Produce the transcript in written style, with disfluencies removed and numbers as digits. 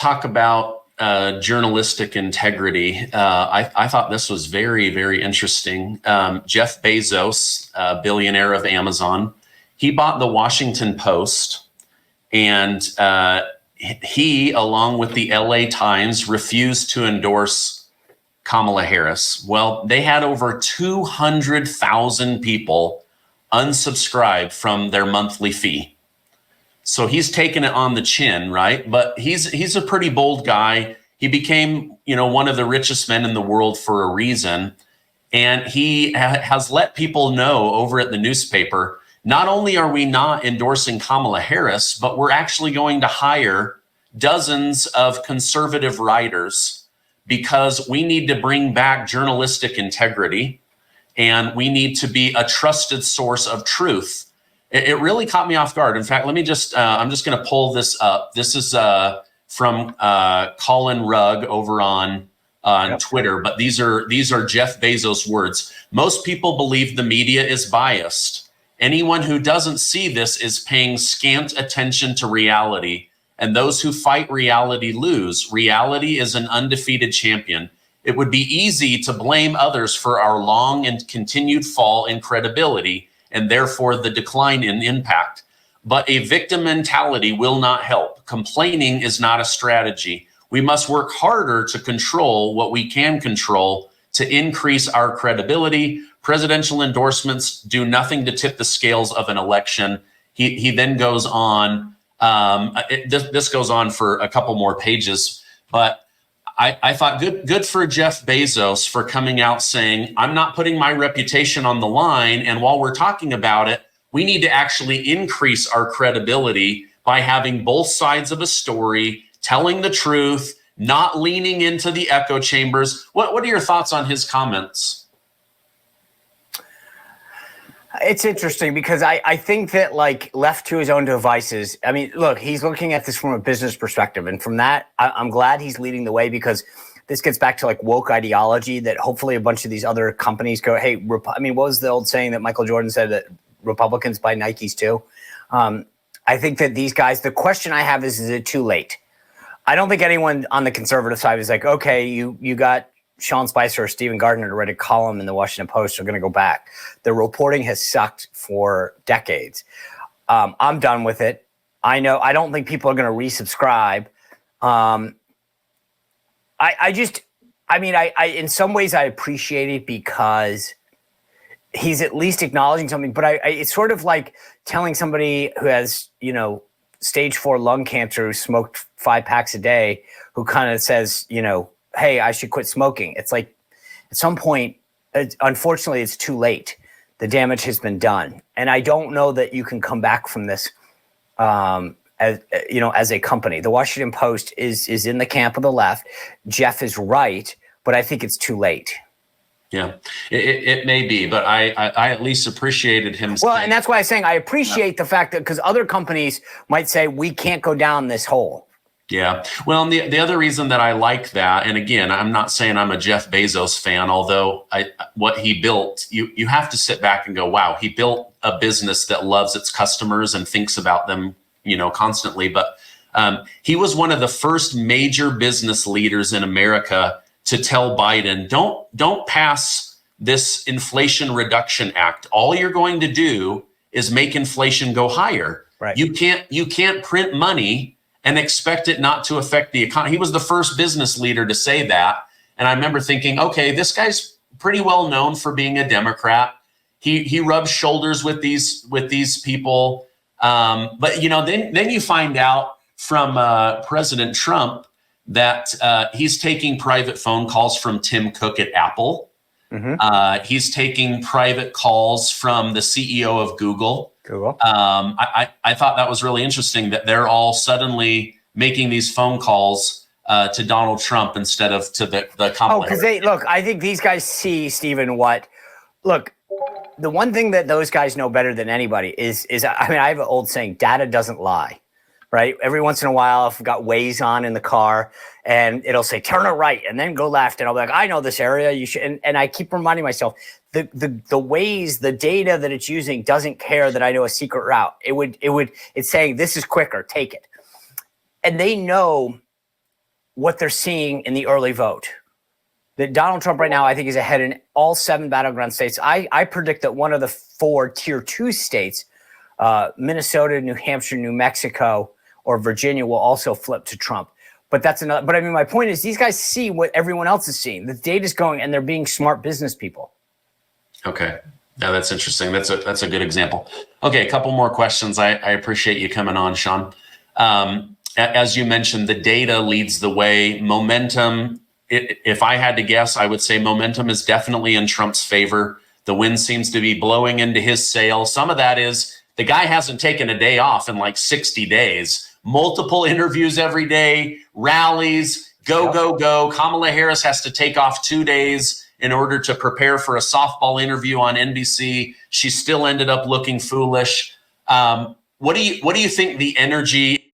talk about journalistic integrity. I thought this was very, very interesting. Jeff Bezos, billionaire of Amazon, he bought the Washington Post, and he, along with the LA Times, refused to endorse Kamala Harris. Well, they had over 200,000 people unsubscribe from their monthly fee. So he's taken it on the chin, right? But he's a pretty bold guy. He became, one of the richest men in the world for a reason. And he has let people know over at the newspaper, not only are we not endorsing Kamala Harris, but we're actually going to hire dozens of conservative writers because we need to bring back journalistic integrity and we need to be a trusted source of truth. It really caught me off guard. In fact, let me just, I'm just going to pull this up. This is from Colin Rugg over on Twitter, but these are Jeff Bezos' words. Most people believe the media is biased. Anyone who doesn't see this is paying scant attention to reality, and those who fight reality lose. Reality is an undefeated champion. It would be easy to blame others for our long and continued fall in credibility, and therefore the decline in impact. But a victim mentality will not help. Complaining is not a strategy. We must work harder to control what we can control to increase our credibility. Presidential endorsements do nothing to tip the scales of an election. He then goes on. This goes on for a couple more pages, but I thought good for Jeff Bezos for coming out saying, I'm not putting my reputation on the line. And while we're talking about it, we need to actually increase our credibility by having both sides of a story, telling the truth, not leaning into the echo chambers. What are your thoughts on his comments? It's interesting because I think that, like, left to his own devices, I mean, look, he's looking at this from a business perspective. And from that, I'm glad he's leading the way, because this gets back to like woke ideology that hopefully a bunch of these other companies go, hey, I mean, what was the old saying that Michael Jordan said, that Republicans buy Nikes too? I think that these guys, the question I have is it too late? I don't think anyone on the conservative side is like, okay, you got Sean Spicer or Stephen Gardner to write a column in the Washington Post are going to go back. The reporting has sucked for decades. I'm done with it. I don't think people are going to resubscribe. I in some ways I appreciate it because he's at least acknowledging something, but it's sort of like telling somebody who has, stage 4 lung cancer, who smoked 5 packs a day, who kind of says, hey, I should quit smoking. It's like at some point, unfortunately, it's too late. The damage has been done. And I don't know that you can come back from this as a company. The Washington Post is in the camp of the left. Jeff is right, but I think it's too late. Yeah, it may be, but I at least appreciated him. Well, and that's why I'm saying I appreciate the fact that, because other companies might say we can't go down this hole. Yeah. Well, and the other reason that I like that, and again, I'm not saying I'm a Jeff Bezos fan, although what he built, you have to sit back and go, wow, he built a business that loves its customers and thinks about them, constantly. But he was one of the first major business leaders in America to tell Biden, don't pass this Inflation Reduction Act. All you're going to do is make inflation go higher. Right. You can't print money and expect it not to affect the economy. He was the first business leader to say that. And I remember thinking, okay, this guy's pretty well known for being a Democrat. He rubs shoulders with these people. But then you find out from President Trump that he's taking private phone calls from Tim Cook at Apple. Mm-hmm. He's taking private calls from the CEO of Google. I thought that was really interesting that they're all suddenly making these phone calls to Donald Trump instead of to the Kamala. Because I think these guys see, Stephen, the one thing that those guys know better than anybody is I have an old saying, data doesn't lie, right? Every once in a while, I've got Waze on in the car and it'll say, turn it right and then go left. And I'll be like, I know this area, you should. And I keep reminding myself, the Waze, the data that it's using doesn't care that I know a secret route. It's saying this is quicker, take it. And they know what they're seeing in the early vote. That Donald Trump right now, I think, is ahead in all 7 battleground states. I predict that one of the 4 tier 2 states, Minnesota, New Hampshire, New Mexico, or Virginia, will also flip to Trump. But that's another. But I mean, my point is, these guys see what everyone else is seeing. The data's going, and they're being smart business people. Okay. No, that's interesting. That's a good example. Okay, a couple more questions. I appreciate you coming on, Sean. As you mentioned, the data leads the way. Momentum, if I had to guess, I would say momentum is definitely in Trump's favor. The wind seems to be blowing into his sail. Some of that is the guy hasn't taken a day off in like 60 days. Multiple interviews every day, rallies, go. Kamala Harris has to take off 2 days in order to prepare for a softball interview on NBC. She still ended up looking foolish. What do you think the energy